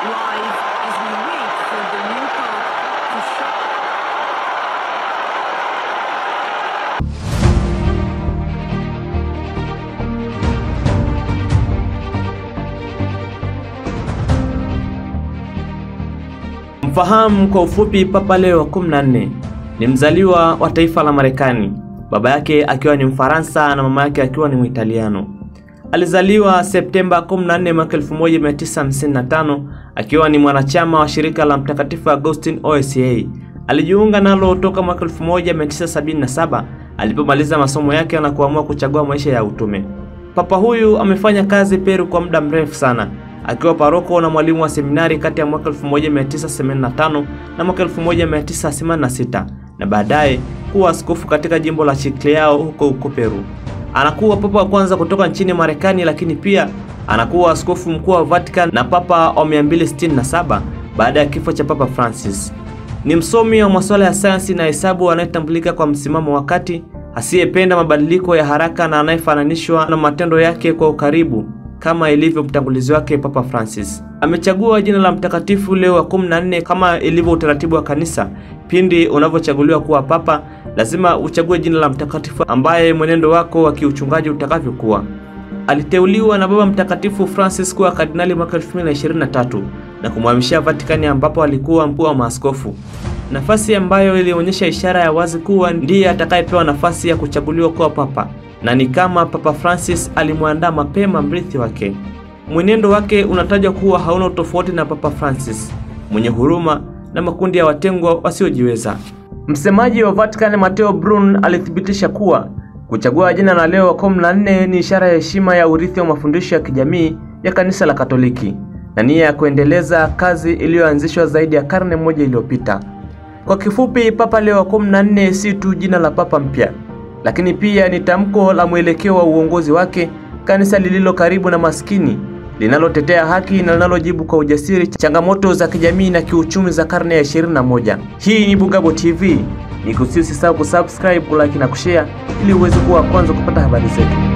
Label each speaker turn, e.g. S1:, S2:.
S1: live as we wait for the new Pope to show.
S2: Mfahamu kwa ufupi Papa Leo wa 14 ni mzaliwa wa taifa la Marekani, baba yake akiwa ni Mfaransa na mama yake akiwa ni Mwitaliano. Alizaliwa Septemba 14 mwaka 1955 akiwa ni mwanachama wa shirika la Mtakatifu Augustine OSA. Alijiunga nalo toka mwaka 1977 alipomaliza masomo yake na kuamua kuchagua maisha ya utume. Papa huyu amefanya kazi Peru kwa muda mrefu sana, akiwa paroko na mwalimu wa seminari kati ya mwaka 1985 na mwaka 1986 na baadaye kuwa askofu katika jimbo la Chiclayo huko Peru. Anakuwa papa wa kwanza kutoka nchini Marekani, lakini pia anakuwa askofu mkuu wa Vatican na papa wa 267 baada ya kifo cha Papa Francis. Ni msomi wa masuala ya sayansi na hesabu anayetambulika kwa msimamo wa kati, asiyependa mabadiliko ya haraka na anayefananishwa na matendo yake kwa ukaribu kama ilivyo mtangulizi wake Papa Francis. Amechagua jina la Mtakatifu Leo wa 14 kama ilivyo utaratibu wa kanisa. Pindi unavyochaguliwa kuwa papa, lazima uchague jina la mtakatifu ambaye mwenendo wako wa kiuchungaji utakavyokuwa. Aliteuliwa na Baba Mtakatifu Francis kuwa kardinali mwaka 2023 na kumhamishia Vatican ambapo alikuwa mkuu wa maaskofu. Nafasi ambayo ilionyesha ishara ya wazi kuwa ndiye atakayepewa nafasi ya kuchaguliwa kuwa papa. Na ni kama Papa Francis alimwandaa mapema mrithi wake. Mwenendo wake unatajwa kuwa hauna tofauti na Papa Francis, mwenye huruma na makundi ya watengwa wasiojiweza. Msemaji wa Vatican Matteo Brun alithibitisha kuwa kuchagua jina la Leo wa 14 ni ishara ya heshima ya urithi wa mafundisho ya kijamii ya kanisa la Katoliki na nia ya kuendeleza kazi iliyoanzishwa zaidi ya karne moja iliyopita. Kwa kifupi, Papa Leo wa 14 si tu jina la papa mpya, lakini pia ni tamko la mwelekeo wa uongozi wake, kanisa lililo karibu na maskini, linalotetea haki na linalojibu kwa ujasiri changamoto za kijamii na kiuchumi za karne ya 21. Hii ni Bugabo TV. Nikusisitiza kusubscribe, kulike na kushare ili uweze kuwa kwanza kupata habari zetu.